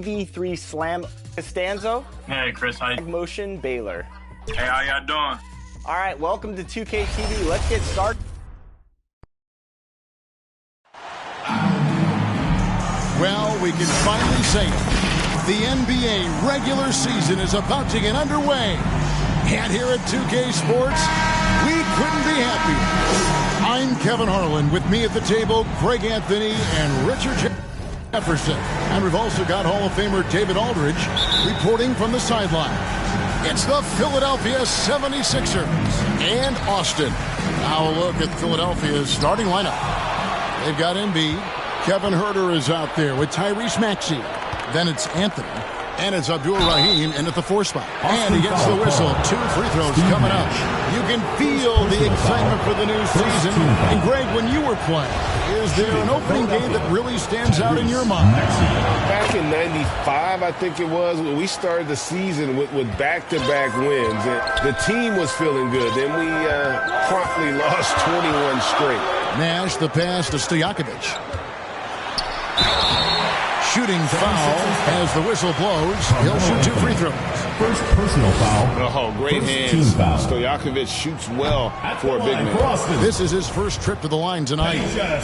V3 Slam Costanzo. Hey, Chris, how you? Motion Baylor. Hey, how y'all doing? All right, welcome to 2K TV. Let's get started. Well, we can finally say it. The NBA regular season is about to get underway. And here at 2K Sports, we couldn't be happier. I'm Kevin Harlan. With me at the table, Greg Anthony and Richard Jefferson. And we've also got Hall of Famer David Aldridge reporting from the sideline. It's the Philadelphia 76ers and Austin. Now a look at Philadelphia's starting lineup. They've got Embiid. Kevin Huerter is out there with Tyrese Maxey. Then it's Anthony. And it's Abdul Rahim in at the 4 spot. And he gets the whistle. 2 free throws coming up. You can feel the excitement for the new season. And Greg, when you were playing, is there an opening game that really stands out in your mind? Back in '95, I think it was, when we started the season with back-to-back wins. And the team was feeling good. Then we promptly lost 21 straight. Nash, the pass to Stojakovic. Shooting foul as the whistle blows. He'll shoot 2 free throws. First personal foul. Oh, great hands. Stojakovic shoots well for a big man. This is his first trip to the line tonight.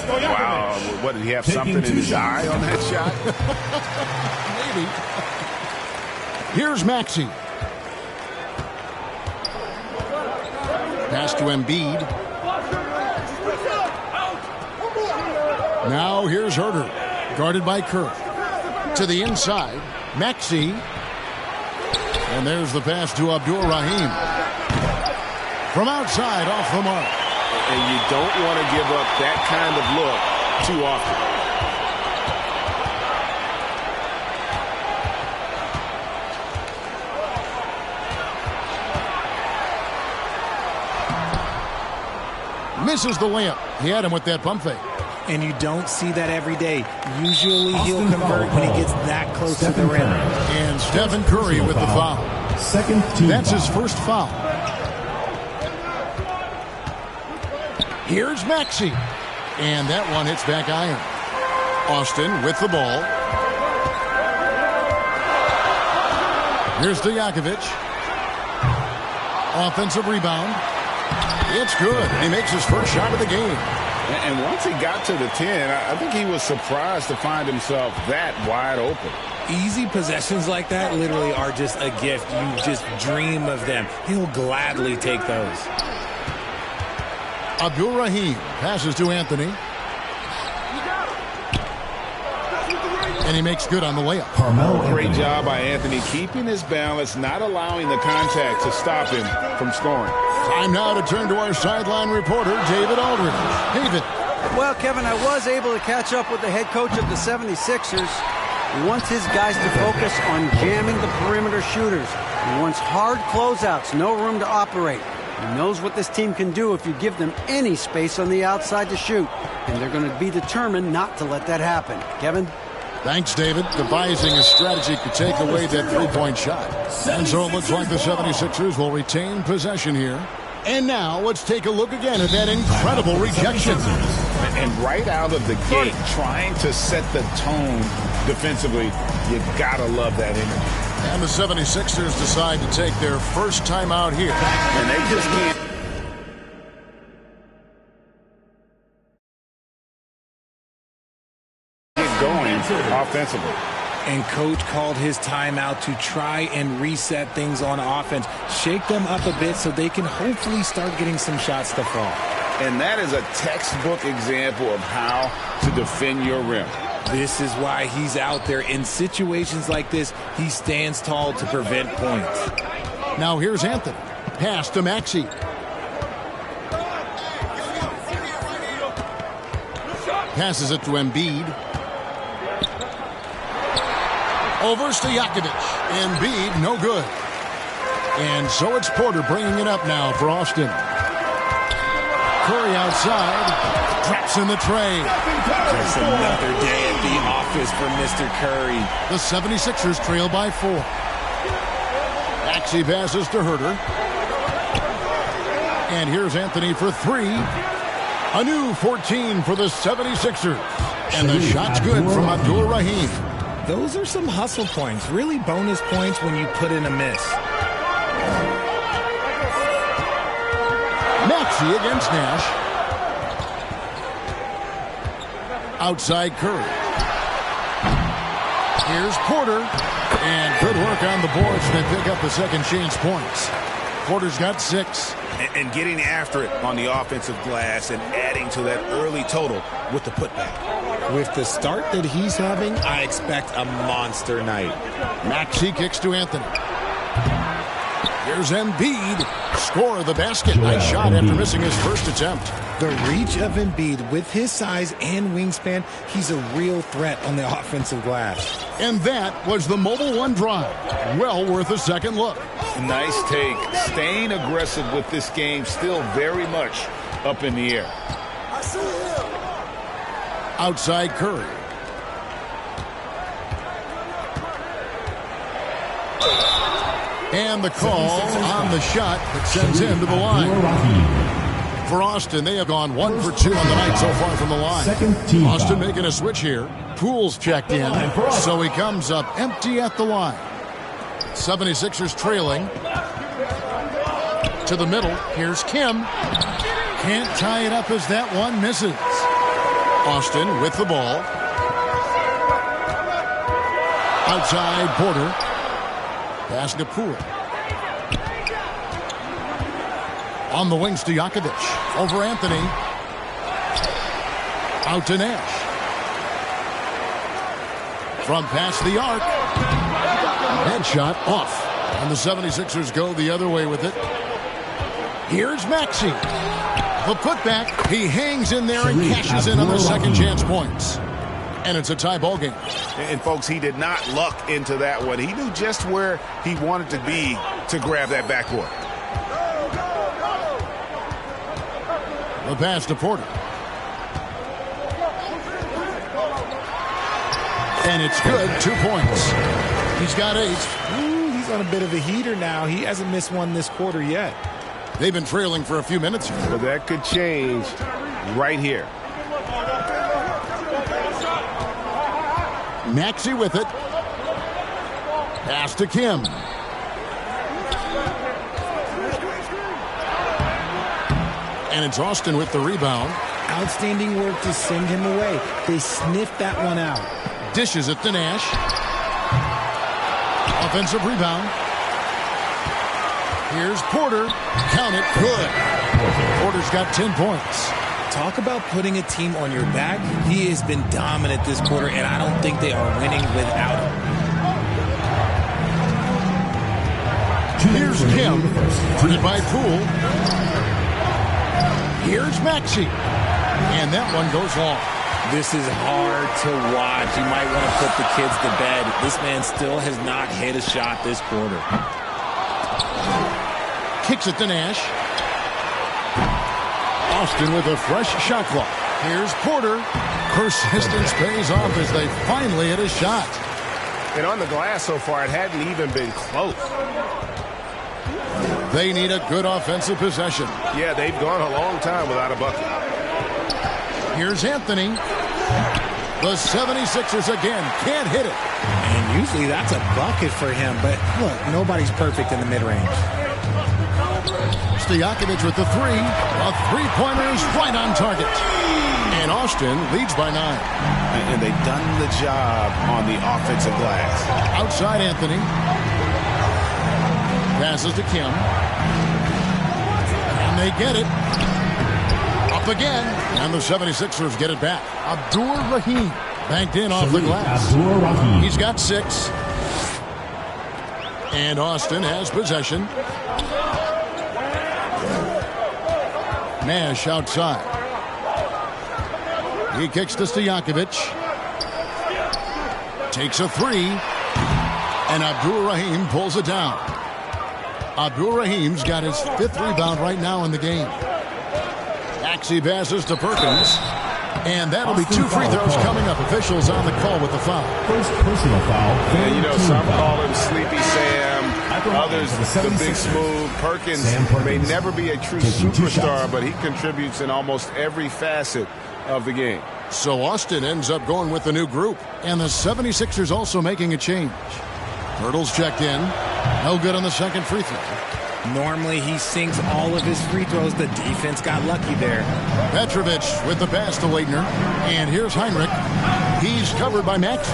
Wow. What, did he have something in his eye on that shot? Maybe. Here's Maxey. Pass to Embiid. Now here's Huerter. Guarded by Kerr. To the inside, Maxey. And there's the pass to Abdul Rahim. From outside, off the mark. And you don't want to give up that kind of look too often. Misses the layup. He had him with that pump fake. And you don't see that every day. Usually he'll convert when he gets that close to the rim. And Stephen Curry with the foul. Second team That's foul. his first foul. Here's Maxey. And that one hits back iron. Austin with the ball. Here's Stojakovic. Offensive rebound. It's good. He makes his first shot of the game. And once he got to the 10, I think he was surprised to find himself that wide open. Easy possessions like that literally are just a gift. You just dream of them. He'll gladly take those. Abdul Rahim passes to Anthony. And he makes good on the layup. Great job by Anthony keeping his balance, not allowing the contact to stop him from scoring. Time now to turn to our sideline reporter, David Aldridge. David. Well, Kevin, I was able to catch up with the head coach of the 76ers. He wants his guys to focus on jamming the perimeter shooters. He wants hard closeouts, no room to operate. He knows what this team can do if you give them any space on the outside to shoot. And they're going to be determined not to let that happen. Kevin? Thanks, David. Devising a strategy to take away that three-point shot. And so it looks like the 76ers will retain possession here. And now let's take a look again at that incredible rejection. And right out of the gate, trying to set the tone defensively, you gotta love that energy. And the 76ers decide to take their first time out here. And they just can't. Offensively. And coach called his timeout to try and reset things on offense. Shake them up a bit so they can hopefully start getting some shots to fall. And that is a textbook example of how to defend your rim. This is why he's out there. In situations like this, he stands tall to prevent points. Now here's Anthony. Pass to Maxey. Passes it to Embiid. Over Stojakovic. Embiid, no good. And so it's Porter bringing it up now for Austin. Curry outside. Drops in the tray. Just another day at the office for Mr. Curry. The 76ers trail by 4. Maxey passes to Huerter. And here's Anthony for 3. A new 14 for the 76ers. And the shot's good from Abdul Rahim. Those are some hustle points, really bonus points when you put in a miss. Maxey against Nash. Outside Curry. Here's Porter. And good work on the boards. They pick up the second chance points. Porter's got 6. And getting after it on the offensive glass and adding to that early total with the putback. With the start that he's having, I expect a monster night. Maxey kicks to Anthony. Here's Embiid. Score of the basket. Nice shot after missing his first attempt. The reach of Embiid, with his size and wingspan, he's a real threat on the offensive glass. And that was the Mobile One drive. Well worth a second look. Nice take. Staying aggressive with this game, still very much up in the air. Outside Curry. And the call on the shot that sends him to the line. For Austin, they have gone 1 for 2 on the night so far from the line. Austin making a switch here. Poole's checked in, so he comes up empty at the line. 76ers trailing. To the middle. Here's Kim. Can't tie it up as that one misses. Austin with the ball. Outside Porter. Pass to Poole. On the wings to Stojakovic. Over Anthony. Out to Nash. From past the arc. Headshot off. And the 76ers go the other way with it. Here's Maxey. The putback. He hangs in there and cashes in on the second chance points. And it's a tie ball game. And folks, he did not luck into that one. He knew just where he wanted to be to grab that backboard. The pass to Porter. And it's good. 2 points. He's got 8. Ooh, he's on a bit of a heater now. He hasn't missed one this quarter yet. They've been trailing for a few minutes here. But that could change right here. Maxey with it. Pass to Kim. And it's Austin with the rebound. Outstanding work to send him away. They sniffed that one out. Dishes it to Nash. Offensive rebound. Here's Porter. Count it. Good. Porter's got 10 points. Talk about putting a team on your back. He has been dominant this quarter, and I don't think they are winning without him. Here's Kim. Guarded by Poole. Here's Maxey. And that one goes long. This is hard to watch. You might want to put the kids to bed. This man still has not hit a shot this quarter. Kicks it to Nash. Austin with a fresh shot clock. Here's Porter. Persistence pays off as they finally hit a shot. And on the glass so far, it hadn't even been close. They need a good offensive possession. Yeah, they've gone a long time without a bucket. Here's Anthony. The 76ers again can't hit it. And usually that's a bucket for him, but look, nobody's perfect in the mid-range. Stojakovic with the 3. A three-pointer is right on target. And Austin leads by 9. And they've done the job on the offensive glass. Outside Anthony. Passes to Kim. And they get it. Up again. And the 76ers get it back. Abdur-Rahim banked in off the glass. He's got 6. And Austin has possession. Nash outside. He kicks to Stojakovic. Takes a 3. And Abdur-Rahim pulls it down. Abdur-Rahim's got his 5th rebound right now in the game. Maxey passes to Perkins. And that'll be 2 free throws coming up. Officials on the call with the foul. First personal foul. And you know, some call him Sleepy Sam. Others, the Big Smooth. Perkins may never be a true superstar, but he contributes in almost every facet of the game. So Austin ends up going with the new group. And the 76ers also making a change. Hurdle's checked in. No good on the second free throw. Normally he sinks all of his free throws. The defense got lucky there. Petrovic with the pass to Leitner. And here's Heinrich. He's covered by Maxey.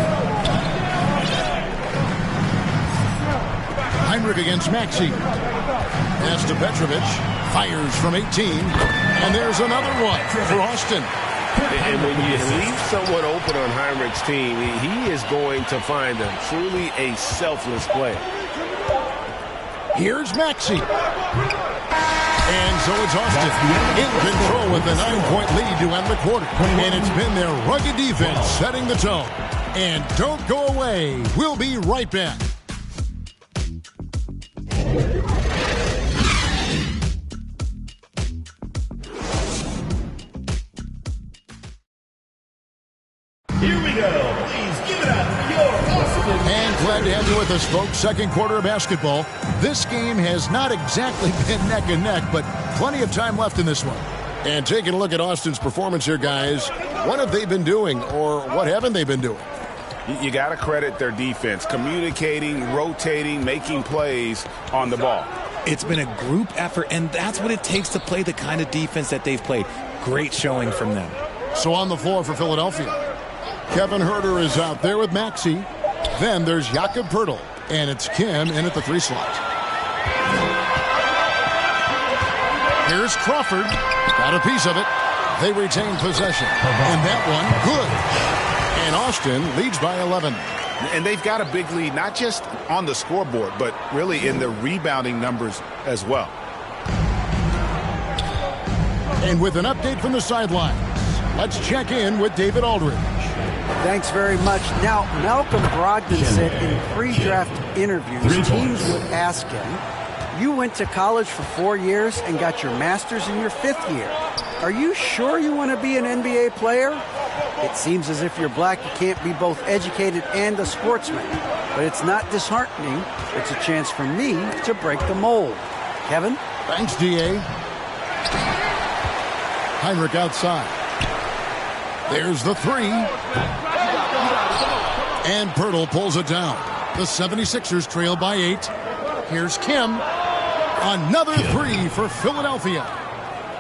Heinrich against Maxey. Pass to Petrovic. Fires from 18. And there's another one for Austin. And when you leave someone open on Heinrich's team, he is going to find them. Truly a selfless play. Here's Maxey. And so it's Austin in control with a 9-point lead to end the quarter. And it's been their rugged defense setting the tone. And don't go away. We'll be right back. Here we go. Please give it up for your Austin. And glad to have you with us, folks. Second quarter of basketball. This game has not exactly been neck and neck, but plenty of time left in this one. And taking a look at Austin's performance here, guys, what have they been doing, or what haven't they been doing? You got to credit their defense, communicating, rotating, making plays on the ball. It's been a group effort, and that's what it takes to play the kind of defense that they've played. Great showing from them. So on the floor for Philadelphia, Kevin Huerter is out there with Maxey. Then there's Jakob Poeltl, and it's Kim in at the 3 slot. Here's Crawford. Got a piece of it. They retain possession. And that one, good. And Austin leads by 11. And they've got a big lead, not just on the scoreboard, but really in the rebounding numbers as well. And with an update from the sidelines, let's check in with David Aldridge. Thanks very much. Now, Malcolm Brogdon said in pre-draft interviews, teams would ask him, you went to college for 4 years and got your master's in your 5th year. Are you sure you want to be an NBA player? It seems as if you're black, you can't be both educated and a sportsman. But it's not disheartening. It's a chance for me to break the mold. Kevin? Thanks, D.A. Heinrich outside. There's the 3. And Poeltl pulls it down. The 76ers trail by 8. Here's Kim. Another 3 for Philadelphia.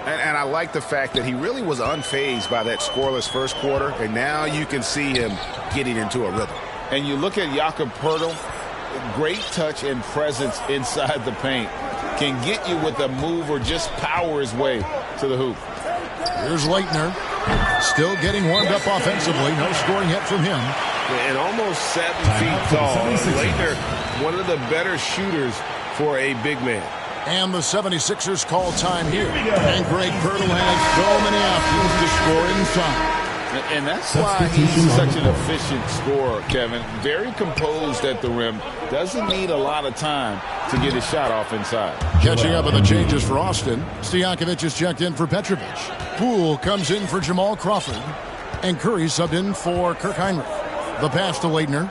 And I like the fact that he really was unfazed by that scoreless first quarter, and now you can see him getting into a rhythm. And you look at Jakob Poeltl, great touch and presence inside the paint. Can get you with a move or just power his way to the hoop. Here's Leitner. Still getting warmed up offensively. No scoring yet from him. And almost 7 feet tall. Leitner, one of the better shooters for a big man. And the 76ers call time here. And Greg Poeltl has so many options to score inside. And that's why he's such an efficient scorer, Kevin. Very composed at the rim. Doesn't need a lot of time to get his shot off inside. Catching up on the changes for Austin. Stojakovic is checked in for Petrovic. Poole comes in for Jamal Crawford. And Curry subbed in for Kirk Heinrich. The pass to Leitner.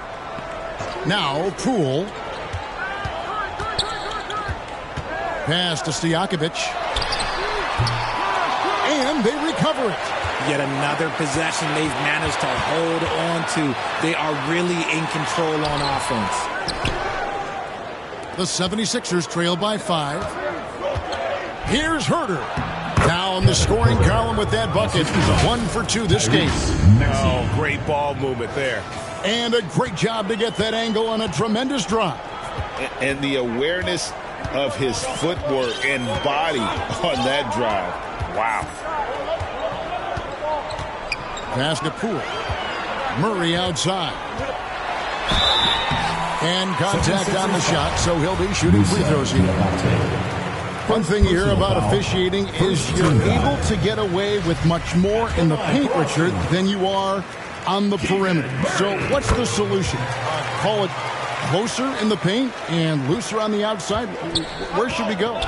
Now Poole. Pass to Stojakovic. And they recover it. Yet another possession they've managed to hold on to. They are really in control on offense. The 76ers trail by 5. Here's Huerter. Down the scoring column with that bucket. 1 for 2 this game. Oh, great ball movement there. And a great job to get that angle on a tremendous drive. And the awareness of his footwork and body on that drive. Wow. Pass to Poole. Murray outside. And contact on the shot, so he'll be shooting free throws here. One thing you hear about officiating is you're able to get away with much more in the paint, Richard, than you are on the perimeter. So what's the solution? Call it closer in the paint and looser on the outside? Where should we go?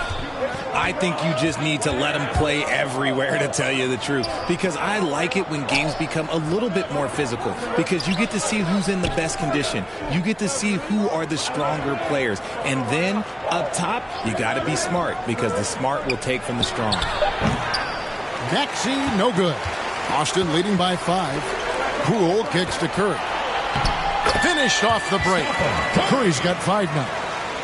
I think you just need to let them play everywhere, to tell you the truth. Because I like it when games become a little bit more physical. Because you get to see who's in the best condition. You get to see who are the stronger players. And then, up top, you got to be smart. Because the smart will take from the strong. Maxey, no good. Austin leading by 5. Poole kicks to Curry. Finished off the break. Curry's got 5 now.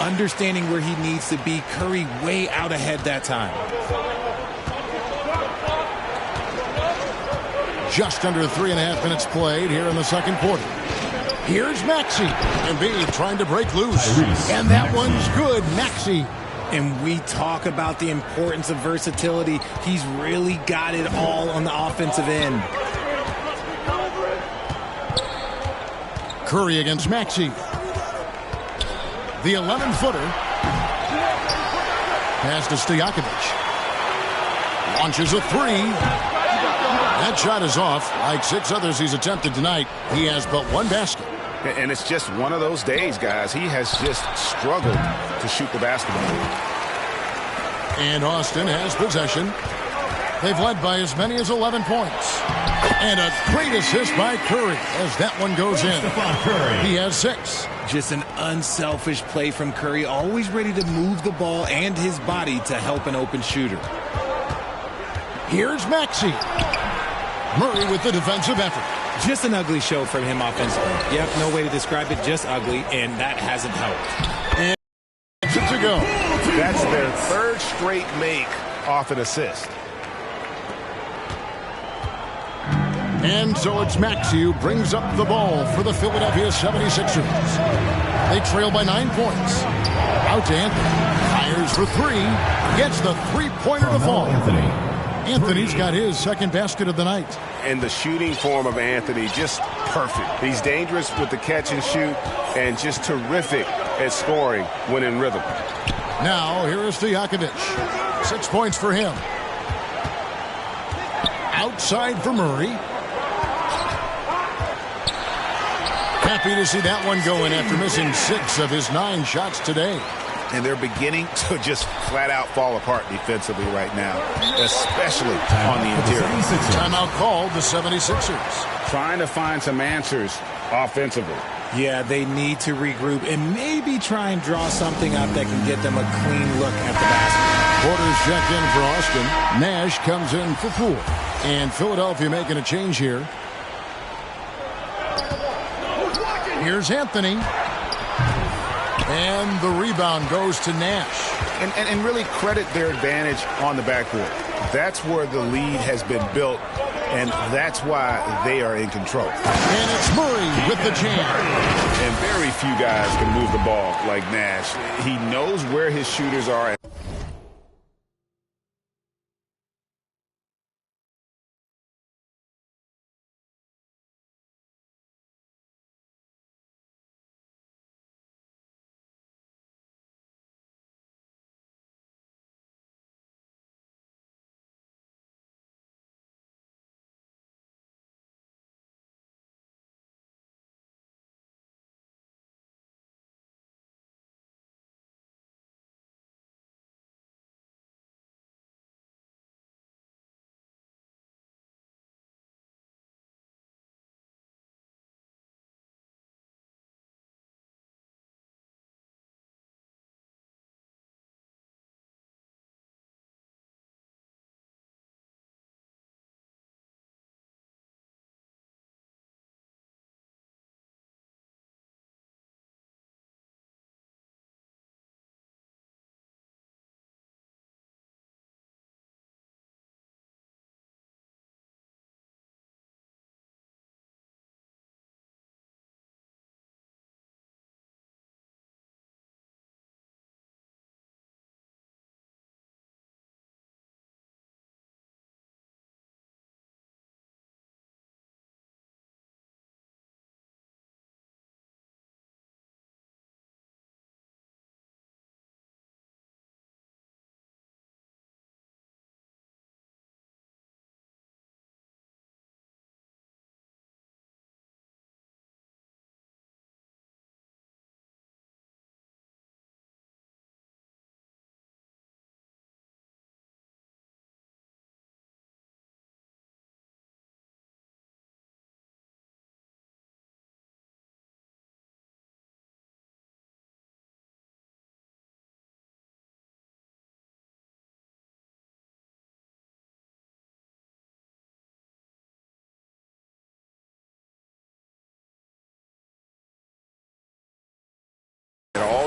Understanding where he needs to be. Curry way out ahead that time. Just under 3.5 minutes played here in the second quarter. Here's Maxey. Embiid trying to break loose. And that one's good. Maxey. And we talk about the importance of versatility. He's really got it all on the offensive end. Curry against Maxey. The 11-footer. Pass to Stojakovic. Launches a 3. That shot is off. Like 6 others he's attempted tonight, he has but 1 basket. And it's just one of those days, guys. He has just struggled to shoot the basketball. And Austin has possession. They've led by as many as 11 points. And a great assist by Curry as that one goes in. He has 6. Just an unselfish play from Curry, always ready to move the ball and his body to help an open shooter. Here's Maxey. Murray with the defensive effort. Just an ugly show from him offensively. Yep, no way to describe it, just ugly, and that hasn't helped. And to go. That's their 3rd straight make off an assist. And so it's Maxey who brings up the ball for the Philadelphia 76ers. They trail by 9 points. Out to Anthony. Fires for 3. Gets the 3-pointer to fall. Anthony's got his 2nd basket of the night. And the shooting form of Anthony, just perfect. He's dangerous with the catch and shoot and just terrific at scoring when in rhythm. Now, here is Stojakovic. 6 points for him. Outside for Murray. Happy to see that one going after missing 6 of his 9 shots today. And they're beginning to just flat out fall apart defensively right now, especially on the interior. Timeout called the 76ers. Trying to find some answers offensively. Yeah, they need to regroup and maybe try and draw something up that can get them a clean look at the basket. Porter's checked in for Austin. Nash comes in for Poole. And Philadelphia making a change here. Here's Anthony. And the rebound goes to Nash. And really credit their advantage on the backboard. That's where the lead has been built, and that's why they are in control. And it's Murray with the jam. And very few guys can move the ball like Nash. He knows where his shooters are.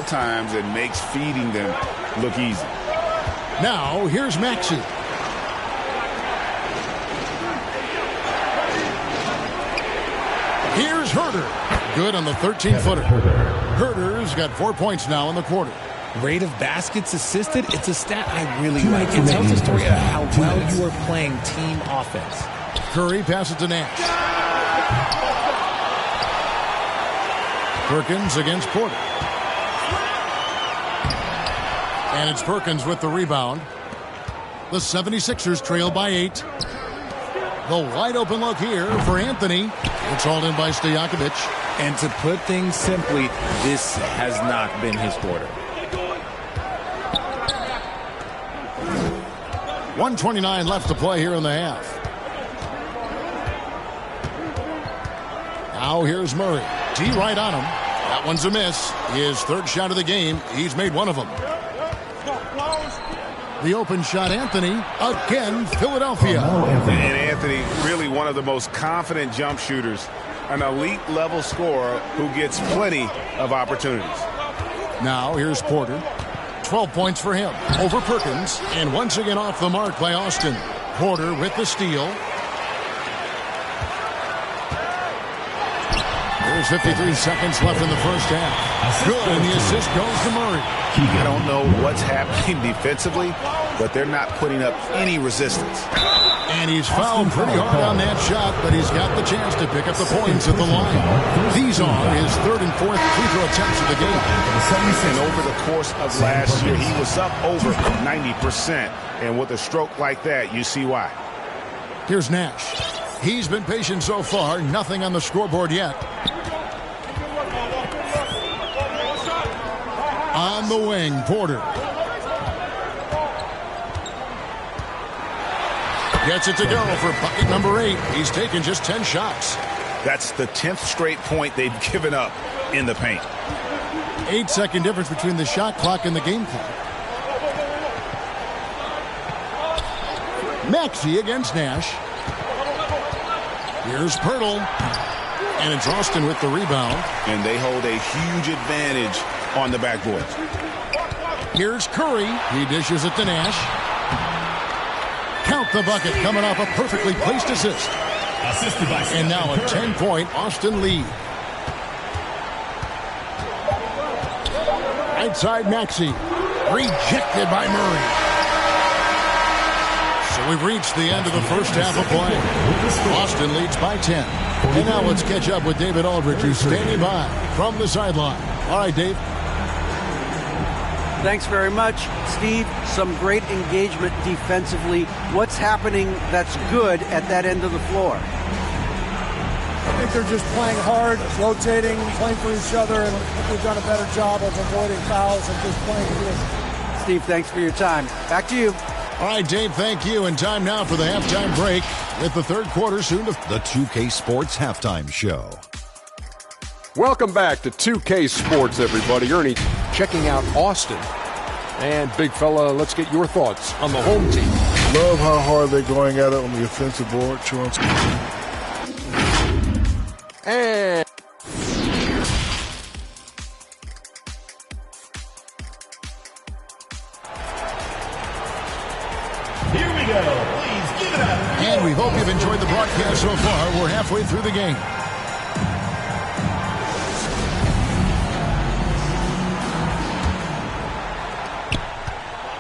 times and makes feeding them look easy. Now, here's Maxey. Here's Herder. Good on the 13-footer. Herder's got 4 points now in the quarter. Rate of baskets assisted, it's a stat I really like. It tells a story of how well you are playing team offense. Curry passes to Nash. Perkins against Porter. And it's Perkins with the rebound. The 76ers trail by 8. The wide open look here for Anthony. It's hauled in by Stojakovic. And to put things simply, this has not been his quarter. 1:29 left to play here in the half. Now here's Murray. T right on him. That one's a miss. His third shot of the game. He's made one of them. The open shot, Anthony. Again, Philadelphia. And Anthony, really one of the most confident jump shooters. An elite level scorer who gets plenty of opportunities. Now here's Porter. 12 points for him over Perkins. And once again off the mark by Austin. Porter with the steal. There's 53 seconds left in the first half. Good, and the assist goes to Murray. I don't know what's happening defensively, but they're not putting up any resistance. And he's fouled pretty hard on that shot, but he's got the chance to pick up the points at the line. These are his third and fourth free throw attempts of the game. And over the course of last year, he was up over 90%. And with a stroke like that, you see why. Here's Nash. He's been patient so far. Nothing on the scoreboard yet. On the wing, Porter. Gets it to go for bucket number 8. He's taken just 10 shots. That's the 10th straight point they've given up in the paint. 8-second difference between the shot clock and the game clock. Maxey against Nash. Here's Pirtle. And it's Austin with the rebound. And they hold a huge advantage on the backboard. Here's Curry. He dishes it to Nash. Count the bucket coming off a perfectly placed assist. And now a 10-point Austin lead. Right side Maxey. Rejected by Murray. So we've reached the end of the first half of play. Austin leads by 10. And now let's catch up with David Aldridge, who's standing by from the sideline. All right, Dave. Thanks very much, Steve. Some great engagement defensively. What's happening that's good at that end of the floor? I think they're just playing hard, rotating, playing for each other, and I think we've done a better job of avoiding fouls and just playing good. Steve, thanks for your time. Back to you. All right, Dave, thank you. And time now for the halftime break with the third quarter soon to... The 2K Sports Halftime Show. Welcome back to 2K Sports, everybody. Ernie checking out Austin. And, big fella, let's get your thoughts on the home team. Love how hard they're going at it on the offensive board. And... Here we go. Please give it up. And we hope you've enjoyed the broadcast so far. We're halfway through the game.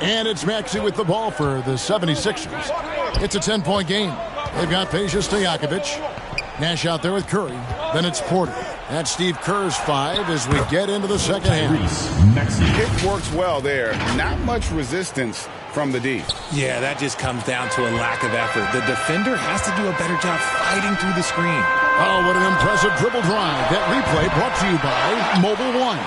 And it's Maxey with the ball for the 76ers. It's a 10-point game. They've got Peja Stojakovic. Nash out there with Curry. Then it's Porter. That's Steve Kerr's 5 as we get into the second half. It works well there. Not much resistance from the D. Yeah, that just comes down to a lack of effort. The defender has to do a better job fighting through the screen. Oh, what an impressive dribble drive. That replay brought to you by Mobile One.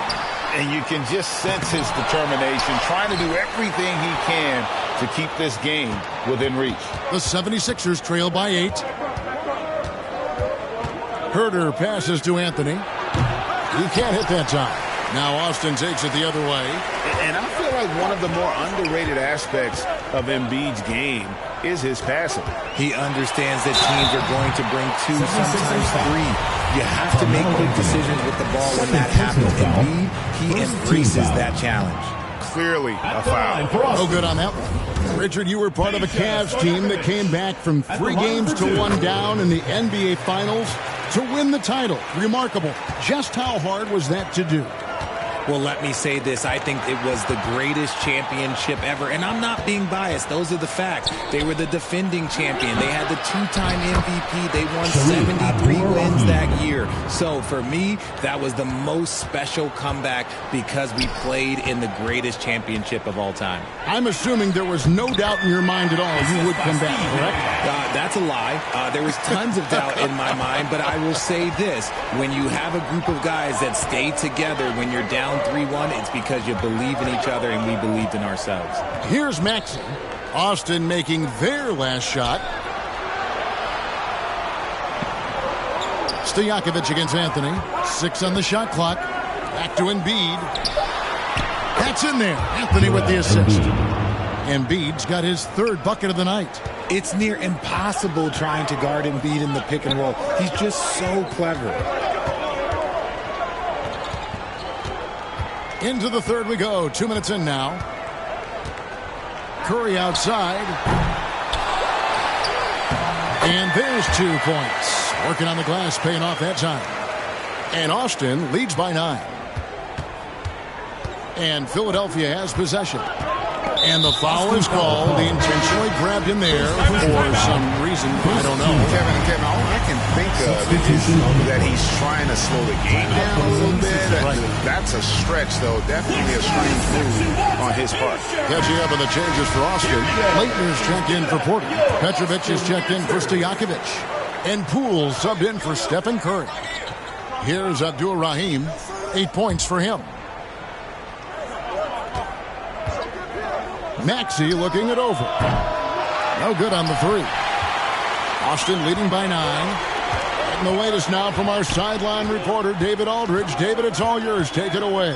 And you can just sense his determination, trying to do everything he can to keep this game within reach. The 76ers trail by 8. Herder passes to Anthony. He can't hit that time. Now Austin takes it the other way. And I feel like one of the more underrated aspects of Embiid's game is his passing. He understands that teams are going to bring 2, sometimes 3. You have to make quick decisions with the ball when that happens. And he embraces that challenge. Clearly a foul. No good on that one. Richard, you were part of a Cavs team that came back from 3 games to 1 down in the NBA Finals to win the title. Remarkable. Just how hard was that to do? Well, let me say this. I think it was the greatest championship ever. And I'm not being biased. Those are the facts. They were the defending champion. They had the 2-time MVP. They won 73 wins that year. So for me, that was the most special comeback because we played in the greatest championship of all time. I'm assuming there was no doubt in your mind at all you would come back, correct? That's a lie. There was tons of doubt in my mind, but I will say this. When you have a group of guys that stay together when you're down 3-1, it's because you believe in each other and we believed in ourselves. Here's Maxey. Austin making their last shot. Stojakovic against Anthony. 6 on the shot clock. Back to Embiid. That's in there. Anthony with the assist. Embiid's got his 3rd bucket of the night. It's near impossible trying to guard Embiid in the pick and roll. He's just so clever. Into the 3rd we go. 2 minutes in now. Curry outside. And there's 2 points. Working on the glass, paying off that time. And Austin leads by 9. And Philadelphia has possession. And the foul is called. He intentionally grabbed him there for some reason. I don't know. Kevin, all I can think of is that he's trying to slow the game down a little bit. That's a stretch, though. Definitely a strange move on his part. Catching up on the changes for Austin. Leitner's checked in for Porter. Petrovic is checked in for Stojakovic. And Poole subbed in for Stephen Curry. Here's Abdul Rahim. 8 points for him. Maxey looking it over. No good on the 3. Austin leading by 9. And the latest now from our sideline reporter, David Aldridge. David, it's all yours. Take it away.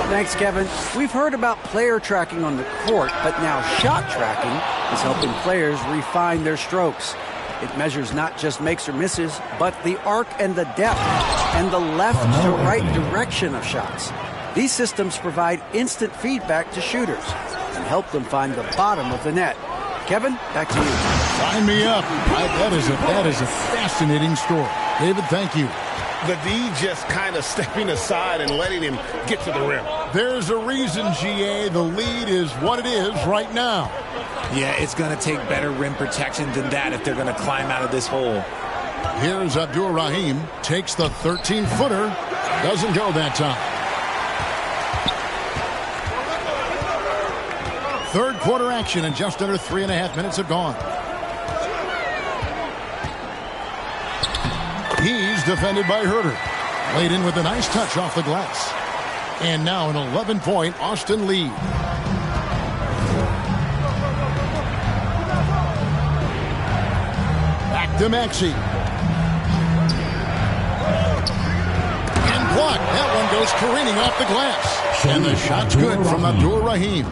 Thanks, Kevin. We've heard about player tracking on the court, but now shot tracking is helping players refine their strokes. It measures not just makes or misses, but the arc and the depth and the left to right direction of shots. These systems provide instant feedback to shooters and help them find the bottom of the net. Kevin, back to you. Sign me up. That is a fascinating story. David, thank you. The D just kind of stepping aside and letting him get to the rim. There's a reason, GA. The lead is what it is right now. Yeah, it's going to take better rim protection than that if they're going to climb out of this hole. Here's Abdul Rahim. Takes the 13-footer. Doesn't go that time. 3rd quarter action, and just under 3.5 minutes have gone. He's defended by Herter. Laid in with a nice touch off the glass. And now an 11-point Austin lead. Back to Maxey. And blocked. That one goes careening off the glass. And the shot's good from Abdul Rahim.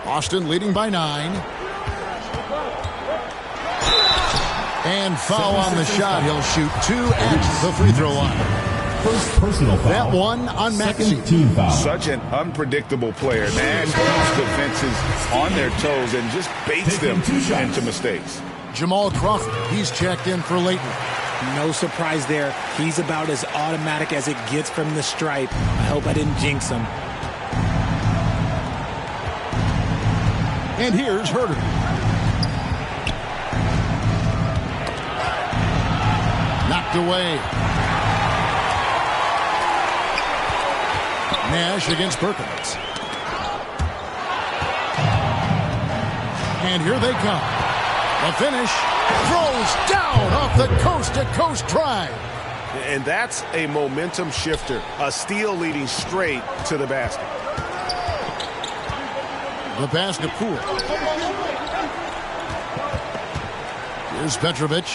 Austin leading by 9. And foul on the shot. He'll shoot 2 at the free throw line. First personal foul. That one on Maxey. Such an unpredictable player. Nash keeps defenses on their toes and just baits them into mistakes. Jamal Crawford, he's checked in for Leighton. No surprise there. He's about as automatic as it gets from the stripe. I hope I didn't jinx him. And here's Herter. Knocked away. Nash against Perkins. And here they come. The finish. Throws down off the coast-to-coast drive. And that's a momentum shifter. A steal leading straight to the basket. The pass to Poole. Here's Petrovic.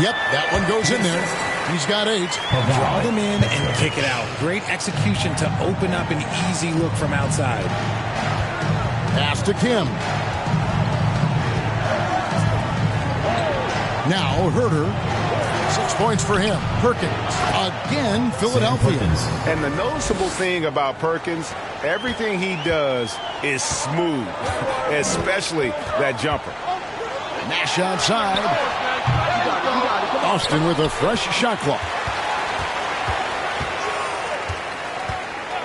Yep, that one goes in there. He's got 8. Draw them in and kick it out. Great execution to open up an easy look from outside. Pass to Kim. Now Herter. 6 points for him. Perkins. Again, Philadelphia. And the noticeable thing about Perkins, everything he does is smooth, especially that jumper. Nash outside. Austin with a fresh shot clock.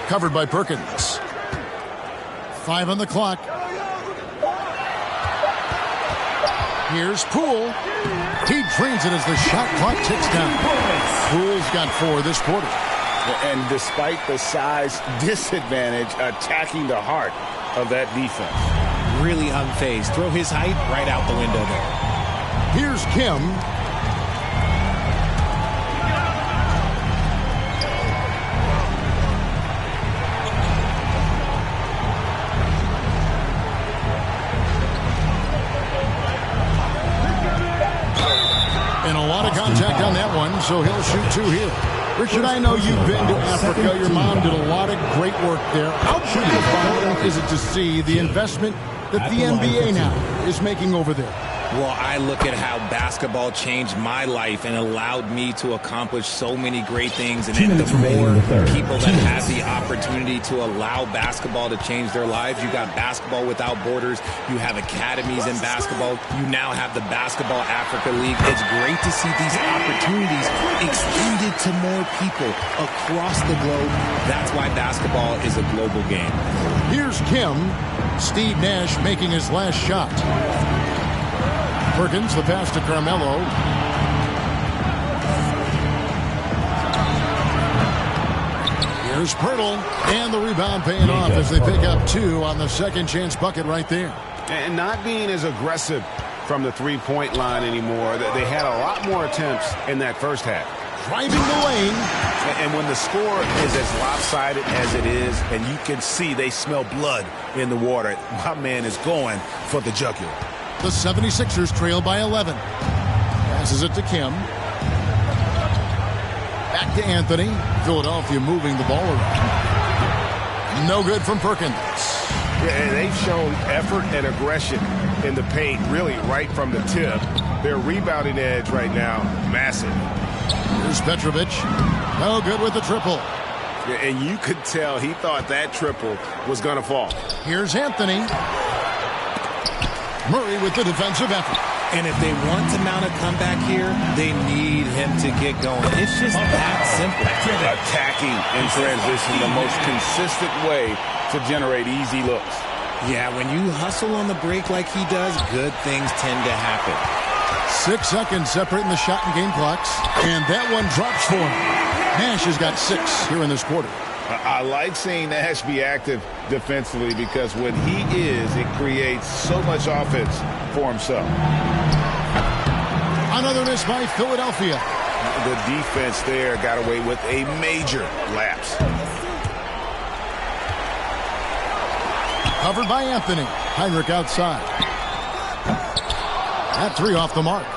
Covered by Perkins. 5 on the clock. Here's Poole. He drains it as the shot clock ticks down. Poole's got 4 this quarter. And despite the size disadvantage, attacking the heart of that defense. Really unfazed. Throw his height right out the window there. Here's Kim. And a lot of contact on that one, so he'll shoot 2 here. Richard, I know you've been to Africa. Your mom did a lot of great work there. How beautiful is it to see the investment that the NBA now is making over there? Well, I look at how basketball changed my life and allowed me to accomplish so many great things. And the more people that have the opportunity to allow basketball to change their lives, you got Basketball Without Borders, you have academies in basketball, you now have the Basketball Africa League. It's great to see these opportunities extended to more people across the globe. That's why basketball is a global game. Here's Kim. Steve Nash making his last shot. Perkins, the pass to Carmelo. Here's Pirtle, and the rebound paying off as they pick up 2 on the second chance bucket right there. And not being as aggressive from the three-point line anymore. They had a lot more attempts in that first half. Driving the lane. And when the score is as lopsided as it is, and you can see they smell blood in the water, my man is going for the jugular. The 76ers trail by 11. Passes it to Kim. Back to Anthony. Philadelphia moving the ball around. No good from Perkins. Yeah, and they've shown effort and aggression in the paint, really right from the tip. Their rebounding edge right now, massive. Here's Petrovic. No good with the triple. Yeah, and you could tell he thought that triple was going to fall. Here's Anthony. Murray with the defensive effort. And if they want to mount a comeback here, they need him to get going. It's just that simple. Attacking in transition, the most consistent way to generate easy looks. Yeah, when you hustle on the break like he does, good things tend to happen. 6 seconds separating the shot and game clocks. And that one drops for him. Nash has got 6 here in this quarter. I like seeing Nash be active defensively because when he is, it creates so much offense for himself. Another miss by Philadelphia. The defense there got away with a major lapse. Covered by Anthony. Heinrich outside. That 3 off the mark.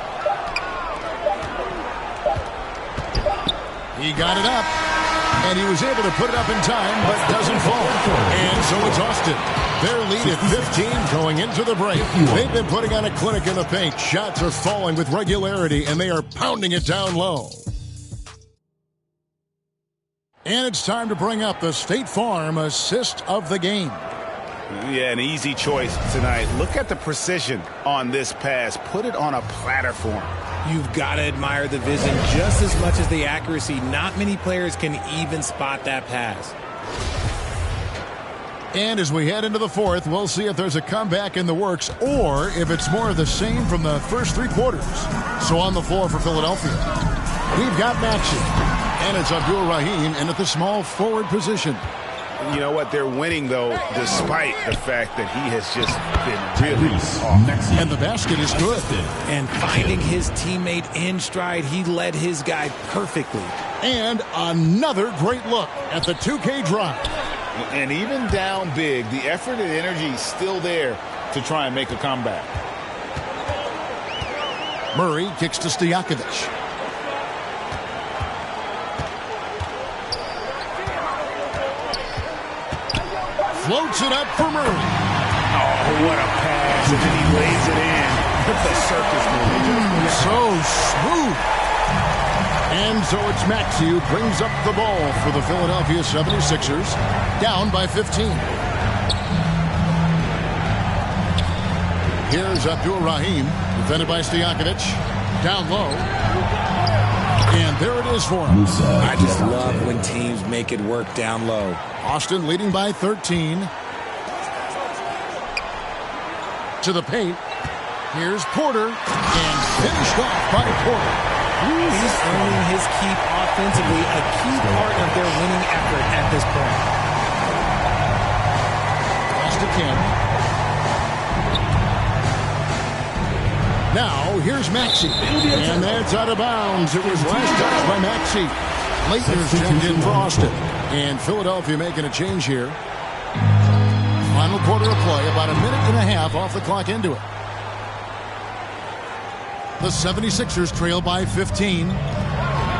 He got it up. And he was able to put it up in time, but doesn't fall. And so it's Austin. Their lead at 15 going into the break. They've been putting on a clinic in the paint. Shots are falling with regularity, and they are pounding it down low. And it's time to bring up the State Farm assist of the game. Yeah, an easy choice tonight. Look at the precision on this pass. Put it on a platter for him. You've got to admire the vision just as much as the accuracy. Not many players can even spot that pass. And as we head into the fourth, we'll see if there's a comeback in the works or if it's more of the same from the first 3 quarters. So on the floor for Philadelphia, we've got Maxey. And it's Abdul Rahim in at the small forward position. You know what? They're winning, though, despite the fact that he has just been really off. And the basket is good. And finding his teammate in stride, he led his guy perfectly. And another great look at the 2K drive. And even down big, the effort and energy is still there to try and make a comeback. Murray kicks to Stojakovic. Floats it up for Murray. Oh, what a pass. And then he lays it in. The circus move. So smooth. And so it's Maxey who brings up the ball for the Philadelphia 76ers. Down by 15. Here's Abdul Rahim. Defended by Stojakovic. Down low. And there it is for him. I just love when teams make it work down low. Austin leading by 13. To the paint. Here's Porter. And finished off by Porter. He's earning his keep offensively, a key part of their winning effort at this point. Lost to Kim. Now, here's Maxey. And that's out of bounds. It was last touch by Maxey. Leitner's checked in for Austin. And Philadelphia making a change here. Final quarter of play, about a minute and a half off the clock into it. The 76ers trail by 15.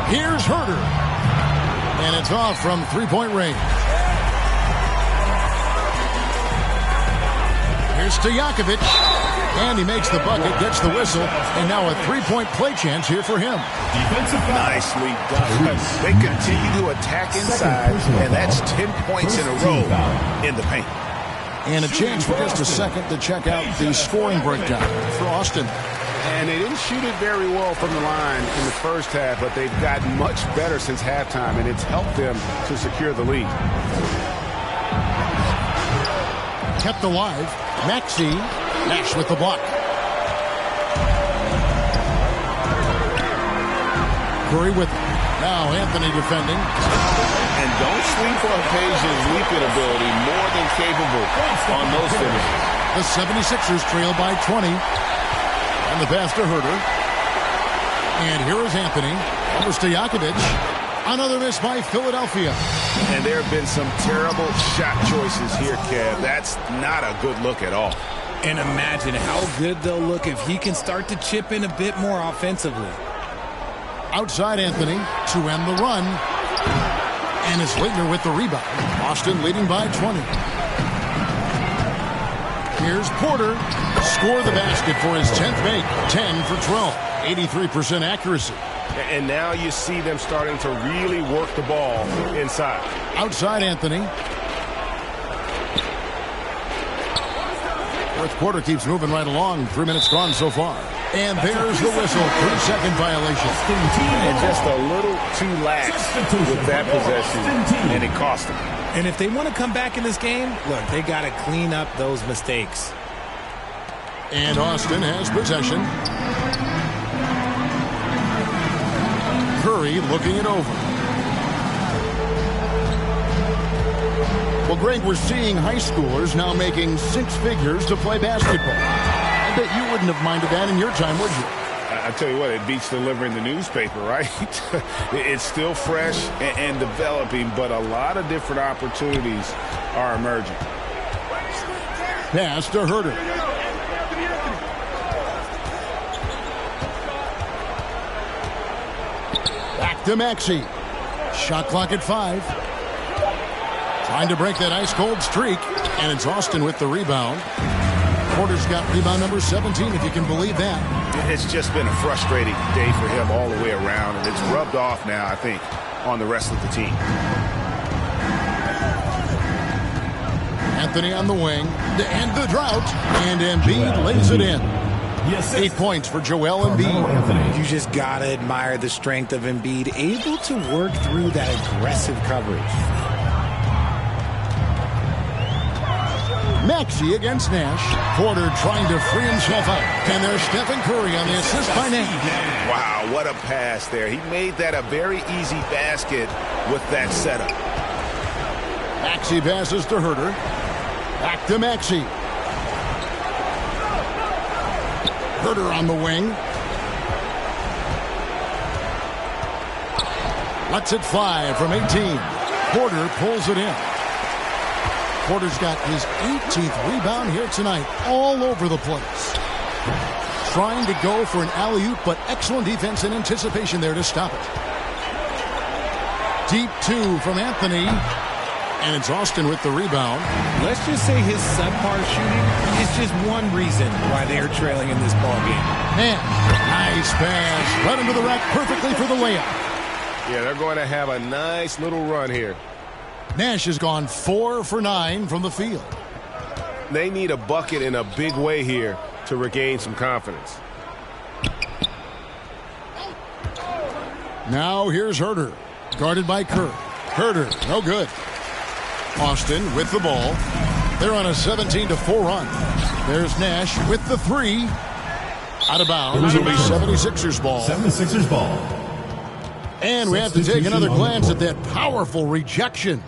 Here's Herter. And it's off from three-point range. Here's Stojakovic. And he makes the bucket, gets the whistle, and now a three-point play chance here for him. Nicely done. They continue to attack inside, and that's 10 points in a row in the paint. And a chance for just a second to check out the scoring breakdown for Austin. And they didn't shoot it very well from the line in the first half, but they've gotten much better since halftime, and it's helped them to secure the lead. Kept alive. Maxey. Nash with the block. Curry with it. Now Anthony defending. And don't sleep on Paige's leaping ability. More than capable on those finishes. The 76ers trail by 20. And the pass to Herter. And here is Anthony. Over Stojakovic. Another miss by Philadelphia. And there have been some terrible shot choices here, Kev. That's not a good look at all. And imagine how good they'll look if he can start to chip in a bit more offensively. Outside Anthony to end the run. And it's Leitner with the rebound. Austin leading by 20. Here's Porter. Score the basket for his 10th make. 10 for 12. 83% accuracy. And now you see them starting to really work the ball inside. Outside Anthony. Fourth quarter keeps moving right along. 3 minutes gone so far. And there's the whistle. 3-second violation. And just a little too lax with that possession, and it cost them. And if they want to come back in this game, look, they got to clean up those mistakes. And Austin has possession. Curry looking it over. Well, Greg, we're seeing high schoolers now making six figures to play basketball. I bet you wouldn't have minded that in your time, would you? I tell you what, it beats delivering the newspaper, right? It's still fresh and developing, but a lot of different opportunities are emerging. Pass to Herter. Back to Maxey. Shot clock at 5. Trying to break that ice-cold streak, and it's Austin with the rebound. Porter's got rebound number 17, if you can believe that. It's just been a frustrating day for him all the way around, and it's rubbed off now, I think, on the rest of the team. Anthony on the wing to end the drought, and Embiid lays it in. 8 points for Joel Embiid. You just got to admire the strength of Embiid, able to work through that aggressive coverage. Maxey against Nash. Porter trying to free himself up. And there's Stephen Curry on the assist by Nash. Wow, what a pass there. He made that a very easy basket with that setup. Maxey passes to Herter. Back to Maxey. Herter on the wing. Lets it fly from 18. Porter pulls it in. Porter's got his 18th rebound here tonight, all over the place. Trying to go for an alley-oop, but excellent defense and anticipation there to stop it. Deep two from Anthony. And it's Austin with the rebound. Let's just say his subpar shooting is just one reason why they're trailing in this ballgame. Man, nice pass. Right into the rack perfectly for the layup. Yeah, they're going to have a nice little run here. Nash has gone 4 for 9 from the field. They need a bucket in a big way here to regain some confidence. Now here's Herter, guarded by Kerr. Herter, no good. Austin with the ball. They're on a 17-4 run. There's Nash with the 3. Out of bounds. It'll be 76ers ball. 76ers ball. And we have to take another glance at that powerful rejection.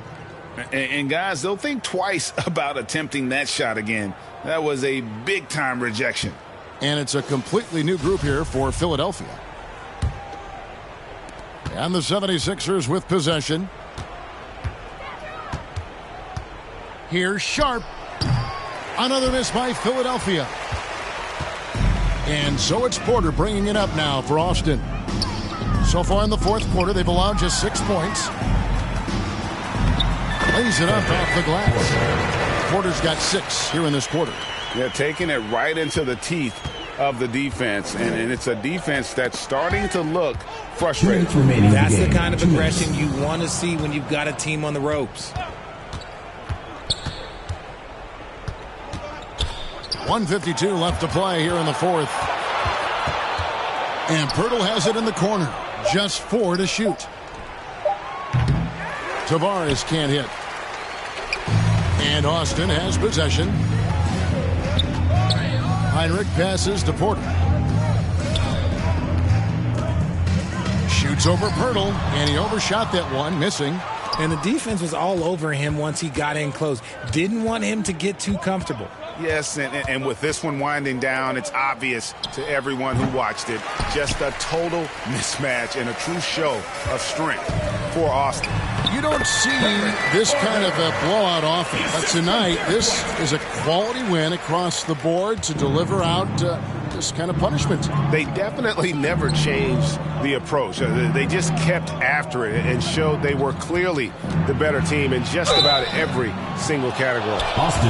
And guys, they'll think twice about attempting that shot again. That was a big-time rejection. And it's a completely new group here for Philadelphia. And the 76ers with possession. Here's Sharp. Another miss by Philadelphia. And so it's Porter bringing it up now for Austin. So far in the fourth quarter, they've allowed just 6 points. Lays it up off the glass. Porter's got 6 here in this quarter. Yeah, taking it right into the teeth of the defense. And it's a defense that's starting to look frustrated. That's the kind of aggression you want to see when you've got a team on the ropes. 1:52 left to play here in the fourth. And Pirtle has it in the corner. Just 4 to shoot. Tavares can't hit. And Austin has possession. Heinrich passes to Porter. Shoots over Pirtle, and he overshot that one, missing. And the defense was all over him once he got in close. Didn't want him to get too comfortable. Yes, and with this one winding down, it's obvious to everyone who watched it. Just a total mismatch and a true show of strength for Austin. You don't see this kind of a blowout often, but tonight this is a quality win across the board to deliver out this kind of punishment. They definitely never changed the approach. They just kept after it and showed they were clearly the better team in just about every single category.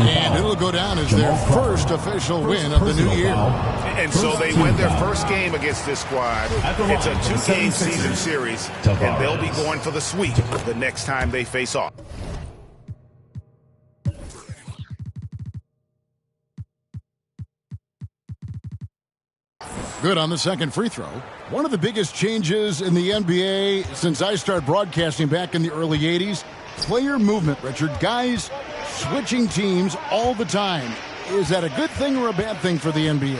And it'll go down as their first official win of the new year. And so they win their first game against this squad. It's a 2-game season series, and they'll be going for the sweep the next time they face off. Good on the second free throw. One of the biggest changes in the NBA since I started broadcasting back in the early 80s, player movement, Richard. Guys switching teams all the time. Is that a good thing or a bad thing for the NBA?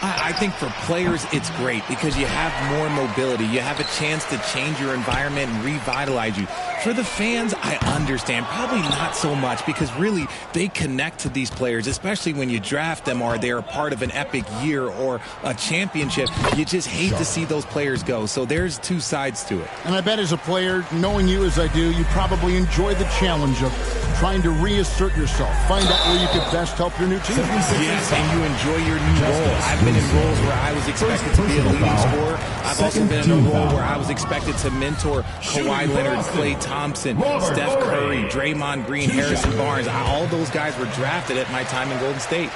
I think for players, it's great because you have more mobility. You have a chance to change your environment and revitalize you. For the fans, I understand. Probably not so much because really they connect to these players, especially when you draft them or they're a part of an epic year or a championship. You just hate to see those players go. So there's two sides to it. And I bet as a player, knowing you as I do, you probably enjoy the challenge of trying to reassert yourself. Find out where you could best help your new team. Yes, and you enjoy your new role. I've been in roles where I was expected to be a leading scorer. I've also been in a role where I was expected to mentor Kawhi Leonard, Klay Thompson, Steph Curry, Draymond Green, Harrison Barnes. All those guys were drafted at my time in Golden State.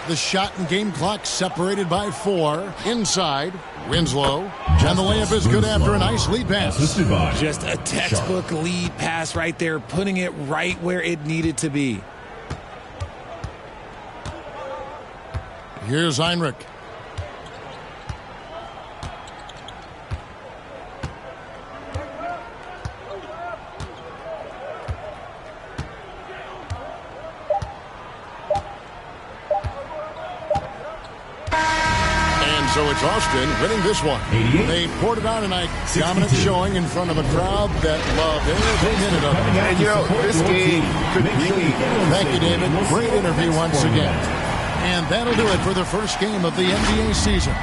The shot and game clock separated by 4. Inside, Winslow. And the layup is good after a nice lead pass. Just a textbook lead pass right there, putting it right where it needed to be. Here's Heinrich. And so it's Austin winning this one. They poured it on tonight. Dominant showing in front of a crowd that loved every minute of it. And, you know, this game could really... Thank you, David. Great interview once again. And that'll do it for the first game of the NBA season.